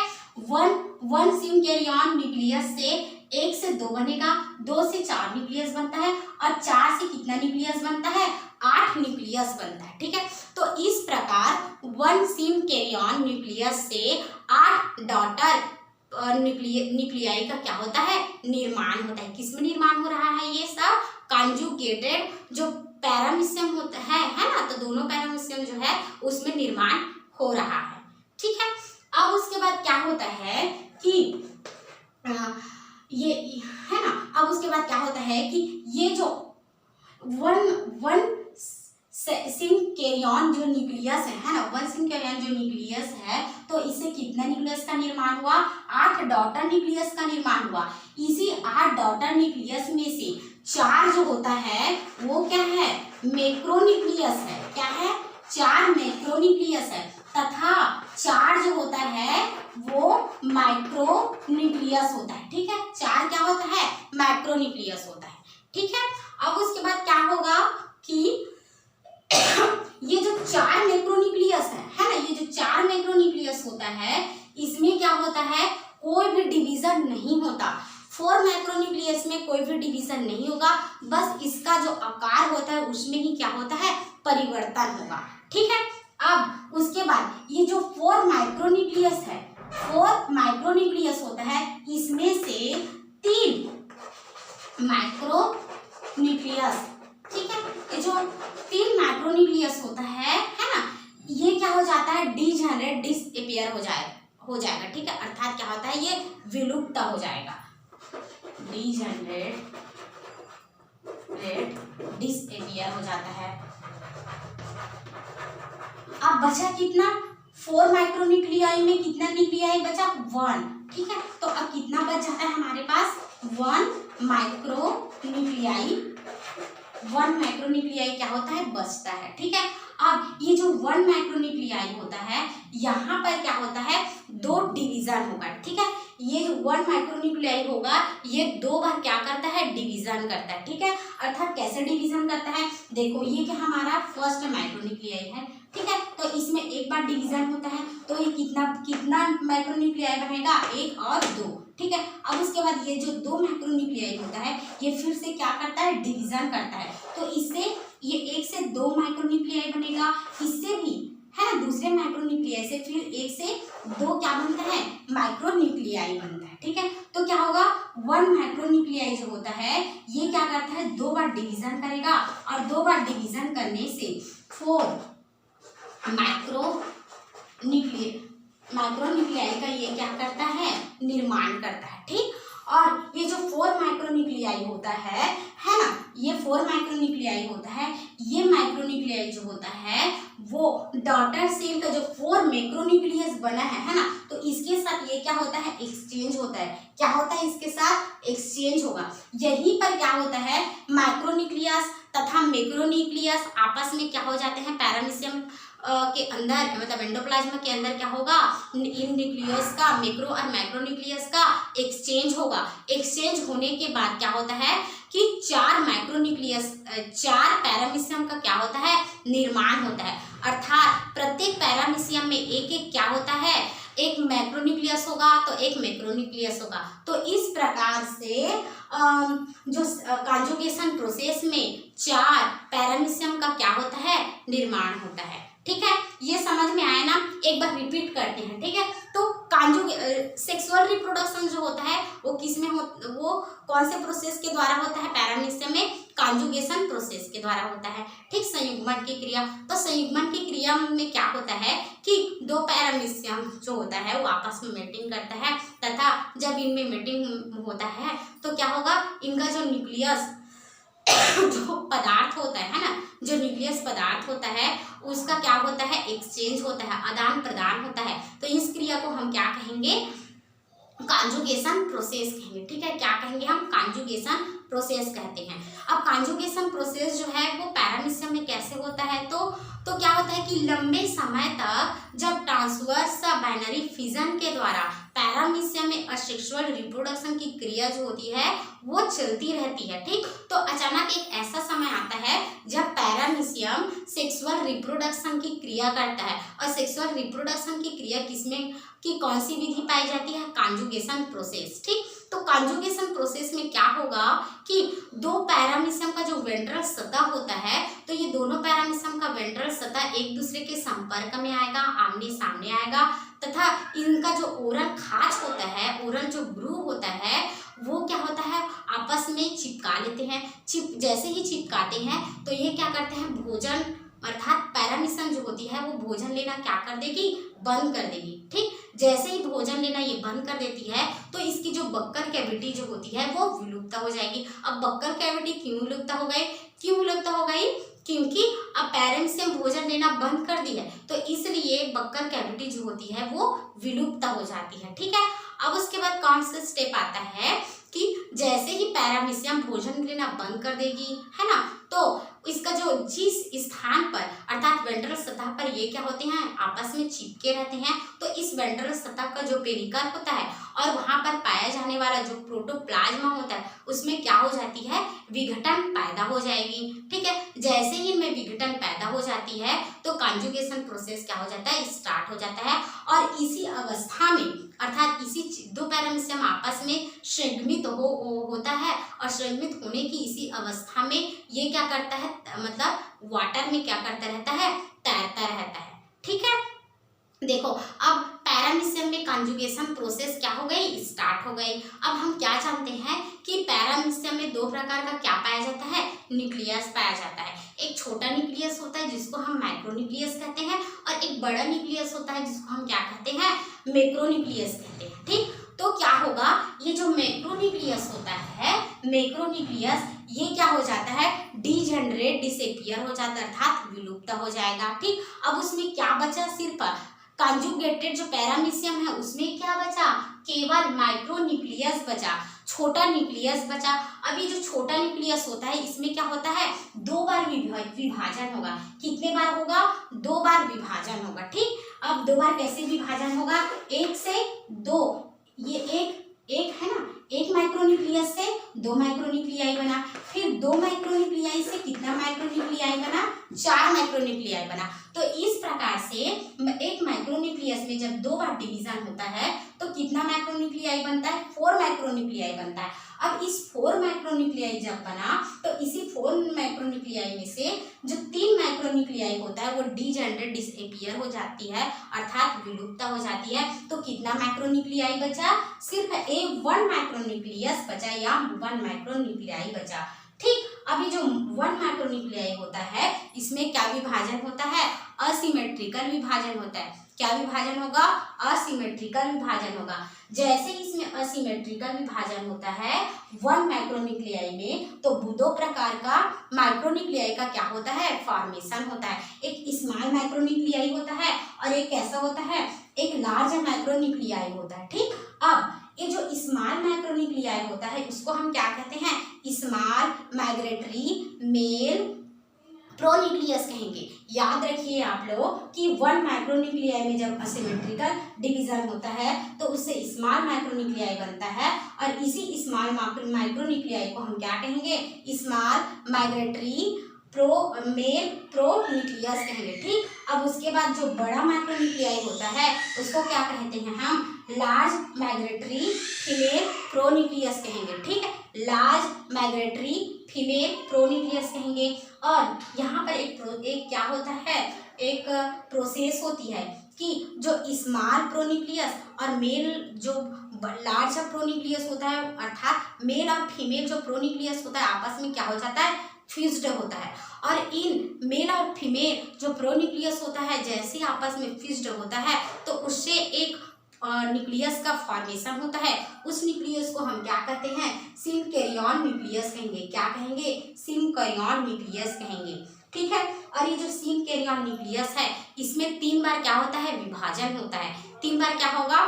1 सिन कैरियन न्यूक्लियस से 1 से 2 बनेगा, 2 से 4 न्यूक्लियस बनता है और 4 से कितना न्यूक्लियस बनता है, 8 न्यूक्लियस बनता है। ठीक है, तो इस प्रकार 1 सिन कैरियन न्यूक्लियस से 8 डॉटर न्यूक्लियाई का क्या होता है, निर्माण होता है। किसमें निर्माण हो रहा है, ये सब कॉन्जुगेटेड जो पैरामीशियम होता है ना, तो दोनों पैरामीशियम जो है उसमें निर्माण हो रहा है। ठीक है, अब उसके बाद क्या होता है कि ये है ना, अब उसके बाद क्या होता है कि ये जो 1 सिन कैरियन जो न्यूक्लियस है ना, 1 सिन कैरियन जो न्यूक्लियस है तो इससे कितना न्यूक्लियस का निर्माण हुआ, 8 डॉटर न्यूक्लियस का निर्माण हुआ। इसी 8 डॉटर न्यूक्लियस में से 4 जो होता है वो क्या है, मैक्रोन्यूक्लियस है। क्या है, 4 मैक्रोन्यूक्लियस है तथा 4 जो होता है वो माइक्रोन्यूक्लियस होता है। ठीक है, 4 क्या होता है, माइक्रोन्यूक्लियस होता है। ठीक है, अब उसके बाद क्या होगा कि ये जो 4 मैक्रोन्यूक्लियस है ना, ये जो 4 मैक्रोन्यूक्लियस होता है इसमें क्या होता है, कोई भी डिवीजन नहीं होता। 4 मैक्रोन्यूक्लियस में कोई भी डिवीजन नहीं होगा, बस इसका जो आकार होता है उसमें ही क्या होता है, परिवर्तन होगा। ठीक है, अब उसके बाद ये जो 4 माइक्रोन्यूक्लियस है, 4 माइक्रोन्यूक्लियस होता है, इसमें से 3 माइक्रोन्यूक्लियस, ठीक है, ये जो 3 माइक्रोन्यूक्लियस होता है ना, ये क्या हो जाता है, डीजेनरेट, डिसअपीयर हो जाएगा। ठीक है, अर्थात क्या होता है, ये विलुप्त हो जाएगा, डीजेनरेट डिसअपीयर हो जाता है। अब बचा कितना, 4 माइक्रोन्यूक्लियाई में कितना न्यूक्लियाई बचा? 1। ठीक है, तो अब कितना बच जाता है हमारे पास? 1 माइक्रोन्यूक्लियाई। 1 माइक्रोन्यूक्लियाई क्या होता है? बचता है। ठीक है, अब ये जो 1 माइक्रोन्यूक्लियाई होता है, यहाँ पर क्या होता है? 2 डिवीजन होगा। ठीक है, ये जो 1 माइक्रोन्यूक्लियाई होगा, ये 2 बार क्या करता है? डिवीजन करता है। ठीक है, अर्थात कैसे डिवीजन करता है? देखो, ये क्या हमारा फर्स्ट माइक्रोन्यूक्लियाई है। ठीक है, तो इसमें एक बार डिवीजन होता है, तो ये कितना कितना माइक्रोन्यूक्लियाई बनेगा? 1 और 2। ठीक है, अब उसके बाद ये जो 2 माइक्रोन्यूक्लियाई होता है, ये फिर से क्या करता है? डिवीजन करता है। तो इससे ये 1 से 2 माइक्रोन्यूक्लियाई बनेगा, इससे भी है ना, दूसरे माइक्रोन्यूक्लियाई से फिर 1 से 2 क्या बनता है? माइक्रोन्यूक्लियाई बनता है। ठीक है, तो क्या होगा? 1 माइक्रोन्यूक्लियाई जो होता है, ये क्या करता है? 2 बार डिवीजन करेगा, और 2 बार डिवीजन करने से 4 माइक्रोन्यूक्लियाई का ये क्या करता है? निर्माण करता है। ठीक, और ये जो 4 माइक्रोन्यूक्लियाई होता है ना, ये 4 माइक्रोन्यूक्लियाई होता है, ये माइक्रोन्यूक्लियाई जो होता है वो डॉटर सेल का जो 4 मैक्रोन्यूक्लियस बना है ना, तो इसके साथ ये क्या होता है? एक्सचेंज होता है। क्या होता है? इसके साथ एक्सचेंज होगा। यहीं पर क्या होता है? माइक्रोन्यूक्लियस तथा मैक्रोन्यूक्लियस आपस में क्या हो जाते हैं? पैरामीशियम के अंदर, मतलब एंडोप्लाज्मा के अंदर क्या होगा? इन न्यूक्लियस का, मैक्रो और मैक्रोन्यूक्लियस का एक्सचेंज होगा। एक्सचेंज होने के बाद क्या होता है कि 4 माइक्रोन्यूक्लियस, 4 पैरामीशियम का क्या होता है? निर्माण होता है। अर्थात प्रत्येक पैरामीशियम में एक एक क्या होता है? एक मैक्रोन्यूक्लियस होगा तो एक मैक्रोन्यूक्लियस होगा। तो इस प्रकार से जो कॉन्जुगेशन प्रोसेस में 4 पैरामीशियम का क्या होता है? निर्माण होता है। ठीक है, ये समझ में आया ना? एक बार रिपीट करते हैं। ठीक है, तो सेक्सुअल रिप्रोडक्शन जो होता है वो किस में वो कौन से प्रोसेस के द्वारा होता है? पैरामीशियम में कॉन्जुगेशन प्रोसेस के द्वारा होता है। ठीक, संयुग्मन की क्रिया। तो संयुग्मन की क्रिया में क्या होता है कि 2 पैरामीशियम जो होता है वो आपस में मेटिंग करता है, तथा जब इनमें मेटिंग होता है तो क्या होगा? इनका जो न्यूक्लियस जो पदार्थ होता है ना, जो न्यूक्लियस पदार्थ होता है उसका क्या होता है? एक्सचेंज होता है, आदान प्रदान होता है। तो इस क्रिया को हम क्या कहेंगे? कॉन्जुगेशन प्रोसेस कहेंगे। ठीक है, क्या कहेंगे हम? कॉन्जुगेशन प्रोसेस कहते हैं। अब कॉन्जुगेशन प्रोसेस जो है वो पैरामीशियम में कैसे होता है? तो क्या होता है कि लंबे समय तक जब ट्रांसवर्स बाइनरी फिजन के द्वारा पैरामीशियम में असेक्सुअल रिप्रोडक्शन की क्रिया जो होती है वो चलती रहती है। ठीक, तो अचानक एक ऐसा समय आता है जब पैरामीशियम सेक्सुअल रिप्रोडक्शन की क्रिया करता है, और सेक्सुअल रिप्रोडक्शन की क्रिया किसमें की कौन सी विधि पाई जाती है? Conjugation process. ठीक, तो कॉन्जुगेशन प्रोसेस में क्या होगा कि 2 पैरामीशियम का जो वेंट्रल सतह होता है, तो ये दोनों पैरामीशियम का वेंट्रल सतह एक दूसरे के संपर्क में आएगा, आमने सामने आएगा, तथा इनका जो ओरल खांच होता है, ओरल जो ग्रूव होता है, वो क्या होता है? आपस में चिपका लेते हैं। जैसे ही चिपकाते हैं तो ये क्या करते हैं? भोजन, अर्थात पैरामीशियम जो होती है वो भोजन लेना क्या कर देगी? बंद कर देगी। ठीक, जैसे ही भोजन लेना ये बंद कर देती है तो इसकी जो बक्कल कैविटी जो होती है वो विलुप्त हो जाएगी। अब बक्कल कैविटी क्यों विलुप्त हो गई? क्योंकि अब पैरामीशियम भोजन लेना बंद कर दी है, तो इसलिए बक्कल कैविटी जो होती है वो विलुप्त हो जाती है। ठीक है, अब उसके बाद कौन सा स्टेप आता है कि जैसे ही पैरामीशियम भोजन लेना बंद कर देगी, है ना, तो इसका जो जिस स्थान पर, अर्थात वेंट्रल सतह पर ये क्या होते हैं? आपस में चिपके रहते हैं। तो इस वेंट्रल सतह का जो पेरिकल होता है और वहां पर पाया जाने वाला जो प्रोटोप्लाज्मा होता है उसमें क्या हो जाती है? विघटन पैदा हो जाएगी। ठीक है, जैसे ही इनमें विघटन पैदा हो जाती है तो कॉन्जुगेशन प्रोसेस क्या हो जाता है? स्टार्ट हो जाता है। और इसी अवस्था में, अर्थात इसी 2 पैरामीशियम आपस में संयुग्मित होता है, और संयुग्मित होने की इसी अवस्था में ये क्या करता है? मतलब वाटर में क्या करता रहता है? तैरता रहता है। ठीक है, देखो अब पैरामीशियम में कॉन्जुगेशन प्रोसेस क्या हो गई? स्टार्ट हो गई। अब हम क्या जानते हैं कि पैरामीशियम में 2 प्रकार का क्या पाया जाता है? न्यूक्लियस पाया जाता है। एक छोटा न्यूक्लियस होता है जिसको हम माइक्रोन्यूक्लियस कहते हैं, और एक बड़ा न्यूक्लियस होता है जिसको हम क्या कहते हैं? मैक्रोन्यूक्लियस कहते हैं। ठीक, तो क्या होगा? ये जो मैक्रोन्यूक्लियस होता है, मैक्रोन्यूक्लियस ये क्या हो जाता है? डिजेनरेट, डिसअपीयर हो जाता है, अर्थात विलुप्त हो जाएगा। ठीक, अब उसमें क्या बचा? सिर्फ कंजुगेटेड जो पैरामीशियम है उसमें क्या बचा, केवल माइक्रोन्यूक्लियस बचा, छोटा न्यूक्लियस बचा। अभी जो छोटा न्यूक्लियस होता है इसमें क्या होता है, 2 बार विभाजन होगा। कितने बार होगा, 2 बार विभाजन होगा। ठीक, अब 2 बार कैसे विभाजन होगा, 1 से 2, ये एक है ना, 1 माइक्रोन्यूक्लियस से 2 माइक्रोन्यूक्लियाई बना, फिर 2 माइक्रोन्यूक्लियाई से कितना माइक्रोन्यूक्लियाई बना, 4 माइक्रोन्यूक्लियाई बना। तो इस प्रकार से एक माइक्रोन्यूक्लियस में जब 2 बार डिवीजन होता है तो कितना माइक्रोन्यूक्लियाई बनता है, 4 माइक्रोन्यूक्लियाई बनता है। अब इस 4 माइक्रोन्यूक्लियाई जब बना तो इसी 4 माइक्रोन्यूक्लियाई में से जो 3 माइक्रोन्यूक्लियाई होता है वो डीजेनरेट डिसअपीयर हो जाती है, अर्थात विलुप्त हो जाती है। तो कितना माइक्रोन्यूक्लियाई बचा, सिर्फ 1 माइक्रोन्यूक्लियस बचा या 1 माइक्रोन्यूक्लियाई बचा। ठीक, अभी जो 1 माइक्रोन्यूक्लियाई होता है इसमें क्या विभाजन होता है, असिमेट्रिकल विभाजन होता है। क्या विभाजन होगा, असिमेट्रिकल विभाजन होगा। जैसे इसमें असिमेट्रिकल विभाजन होता है 1 माइक्रोन्यूक्लियाई में, तो 2 प्रकार का माइक्रोन्यूक्लियाई का क्या होता है, फॉर्मेशन होता है। एक स्मॉल माइक्रोन्यूक्लियाई होता है और एक कैसा होता है, एक लार्ज माइक्रोन्यूक्लियाई होता है। ठीक, अब ये जो स्मॉल माइक्रोन्यूक्लियाई होता है उसको हम क्या कहते हैं, स्मॉल माइग्रेटरी मेल प्रोन्यूक्लियस कहेंगे। याद रखिए आप लोग कि 1 माइक्रोन्यूक्लियाई में जब असिमेट्रिकल डिवीजन होता है तो उससे स्मॉल माइक्रोन्यूक्लियाई बनता है, और इसी स्मॉल माइक्रोन्यूक्लियाई को हम क्या कहेंगे, स्मॉल माइग्रेटरी मेल प्रोन्यूक्लियस कहेंगे। ठीक, अब उसके बाद जो बड़ा माइक्रोन्यूक्लियाई होता है उसको क्या कहते हैं, हम लार्ज माइग्रेटरी फीमेल प्रोन्यूक्लियस कहेंगे। ठीक है, लार्ज माइग्रेटरी फीमेल प्रोन्यूक्लियस कहेंगे। और यहाँ पर एक क्या होता है, एक प्रोसेस होती है कि जो स्मॉल प्रोन्यूक्लियस और मेल जो लार्ज प्रोन्यूक्लियस होता है, अर्थात मेल और फीमेल जो प्रोन्यूक्लियस होता है आपस में क्या हो जाता है, फ्यूज्ड होता है। और इन मेल और फीमेल जो प्रोन्यूक्लियस होता है जैसे आपस में फ्यूज्ड होता है तो उससे एक न्यूक्लियस का फॉर्मेशन होता है। उस न्यूक्लियस को हम क्या कहते हैं, सिनकैरियन न्यूक्लियस कहेंगे। क्या कहेंगे, सिनकैरियन न्यूक्लियस कहेंगे। ठीक है, और ये जो सिनकैरियन न्यूक्लियस है इसमें 3 बार क्या होता है, विभाजन होता है। 3 बार क्या होगा,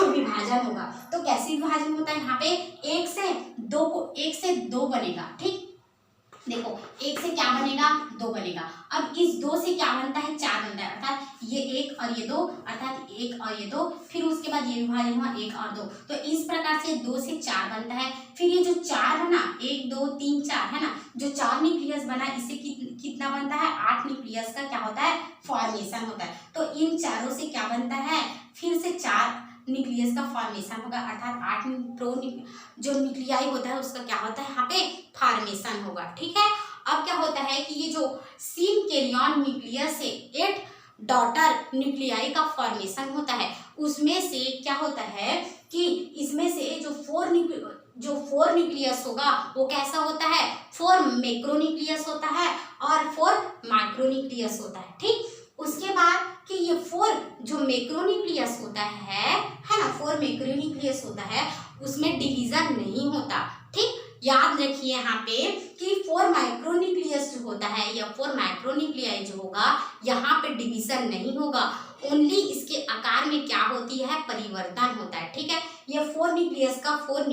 विभाजन होगा। तो कैसे विभाजन होता है, यहाँ पे 1 से 2 बनेगा। ठीक, देखो 1 से क्या बनेगा, 2 बनेगा। अब इस 2 से क्या बनता है, 4 बनता है, अर्थात ये 1 और ये 2, अर्थात 1 और ये 2, फिर उसके बाद ये विभाजन हुआ 1 और 2। तो इस प्रकार से 2 से 4 बनता है। फिर ये जो 4 बना, 1 2 3 4 है ना, जो 4 न्यूक्लियस बना इससे कितना बनता है, 8 न्यूक्लियस का क्या होता है, फॉर्मेशन होता है। तो इन चारों से क्या बनता है, फिर से 4 न्यूक्लियस का फॉर्मेशन होगा, अर्थात 8 जो न्यूक्लियाई होता है उसका क्या होता है, यहाँ पे फॉर्मेशन होगा। ठीक है, अब क्या होता है कि ये जो सिनकैरियन न्यूक्लियस से 8 डॉटर न्यूक्लियाई का फॉर्मेशन होता है, उसमें से क्या होता है कि इसमें से जो 4 न्यूक्लियस होगा वो कैसा होता है, 4 मैक्रोन्यूक्लियस होता है और 4 माइक्रोन्यूक्लियस होता है। ठीक, उसके बाद कि ये 4 जो मैक्रोन्यूक्लियस होता है ना, 4 मैक्रोन्यूक्लियस होता है उसमें डिवीजन नहीं होता। ठीक, याद रखिए यहाँ पे कि 4 माइक्रोन्यूक्लियस जो होता है या 4 माइक्रोन्यूक्लियाई जो होगा यहाँ पे डिवीजन नहीं होगा, ओनली इसके आकार में क्या होती है, परिवर्तन होता है। ठीक है, ये 4 न्यूक्लियस का 4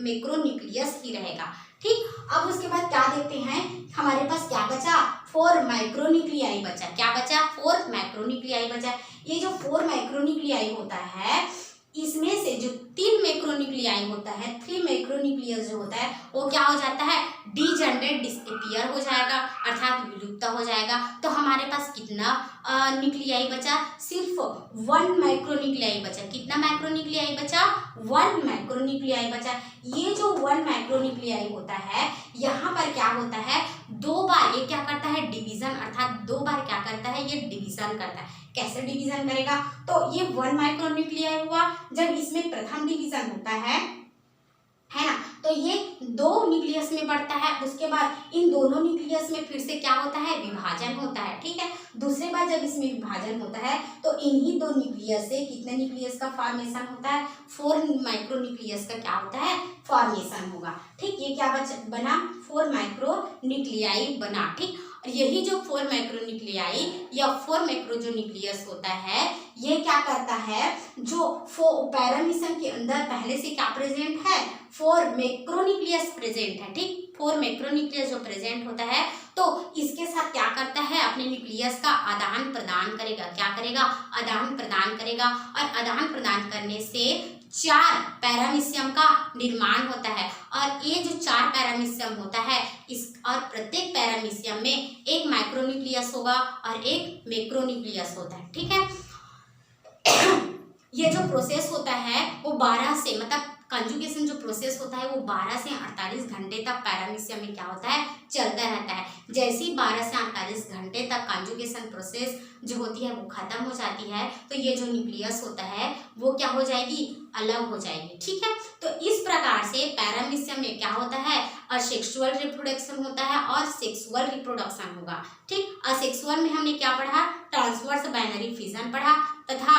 मैक्रोन्यूक्लियस ही रहेगा। ठीक, अब उसके बाद क्या देखते हैं, हमारे पास क्या बचा, 4 माइक्रोन्यूक्लियाई बचा। क्या बचा, 4 माइक्रोन्यूक्लियाई बचा। ये जो 4 माइक्रोन्यूक्लियाई होता है इसमें से जो 3 मैक्रोन्यूक्लियाई होता है, 3 मैक्रोन्यूक्लियस जो होता है वो क्या हो जाता है, डीजेनरेट डिसअपीयर हो जाएगा, अर्थात विलुप्त हो जाएगा। तो हमारे पास कितना न्यूक्लियाई बचा, सिर्फ 1 माइक्रोन्यूक्लियाई बचा। कितना माइक्रोन्यूक्लियाई बचा, 1 माइक्रोन्यूक्लियाई बचा। ये जो 1 माइक्रोन्यूक्लियाई होता है यहाँ पर क्या होता है, 2 बार ये क्या करता है, डिवीजन, अर्थात 2 बार क्या करता है, ये डिवीजन करता है। कैसे डिवीजन करेगा, तो ये 1 माइक्रोन्यूक्लियाई हुआ, जब इसमें प्रथम डिवीजन होता है ना, तो ये 2 न्यूक्लियस में बढ़ता है। उसके बाद इन दोनों न्यूक्लियस में फिर से क्या होता है, विभाजन होता है। ठीक है, दूसरे बार जब इसमें विभाजन होता है तो इन्हीं 2 न्यूक्लियस से कितने न्यूक्लियस का फॉर्मेशन होता है, 4 माइक्रोन्यूक्लियस का क्या होता है, फॉर्मेशन होगा। ठीक, ये क्या बना, 4 माइक्रोन्यूक्लियाई बना। ठीक, यही जो 4 मैक्रोन्यूक्लियाई या 4 मैक्रो जो न्यूक्लियस होता है, ये क्या करता है, जो पैरामीशियम के अंदर पहले से क्या प्रेजेंट है, 4 मैक्रोन्यूक्लियस प्रेजेंट है। ठीक, 4 मैक्रोन्यूक्लियस जो प्रेजेंट होता है, तो इसके साथ क्या करता है, अपने न्यूक्लियस का आदान प्रदान करेगा। क्या करेगा, आदान प्रदान करेगा, और आदान प्रदान करने से 4 पैरामीशियम का निर्माण होता है। और ये जो 4 पैरामीशियम होता है, इस और प्रत्येक पैरामीशियम में एक माइक्रोन्यूक्लियस होगा और एक मैक्रोन्यूक्लियस होता है। ठीक है, ये जो प्रोसेस होता है वो 12 से, मतलब कंजुगेशन जो प्रोसेस होता है वो 12 से 48 घंटे तक पैरामीशियम में क्या होता है, चलता रहता है। जैसे ही 12 से 48 घंटे तक कंजुगेशन प्रोसेस जो होती है वो खत्म हो जाती है, तो ये जो न्यूक्लियस होता है वो क्या हो जाएगी, अलग हो जाएगी। ठीक है, तो इस प्रकार से पैरामीशियम में क्या होता है, असेक्सुअल रिप्रोडक्शन होता है और सेक्सुअल रिप्रोडक्शन होगा। ठीक, असेक्सुअल में हमने क्या पढ़ा, ट्रांसवर्स बाइनरी फिजन पढ़ा, तथा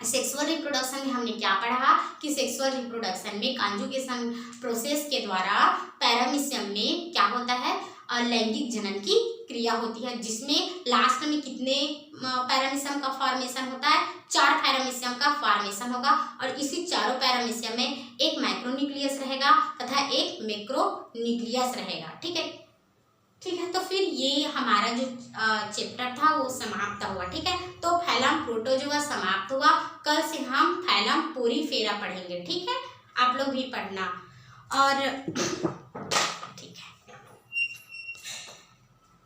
सेक्सुअल रिप्रोडक्शन में हमने क्या पढ़ा कि सेक्सुअल रिप्रोडक्शन में कंजुगेशन प्रोसेस के द्वारा पैरामीशियम में क्या होता है, लैंगिक जनन की क्रिया होती है, जिसमें लास्ट में कितने पैरामीशियम का फॉर्मेशन होता है, 4 पैरामीशियम का फॉर्मेशन होगा। और इसी चारों पैरामीशियम में एक माइक्रोन्यूक्लियस रहेगा तथा एक मैक्रोन्यूक्लियस रहेगा। ठीक है, ठीक है, तो फिर ये हमारा जो चैप्टर था वो समाप्त हुआ। ठीक है, तो फैलम प्रोटोजोआ समाप्त हुआ। कल से हम फैलम पोरीफेरा पढ़ेंगे। ठीक है, आप लोग भी पढ़ना। और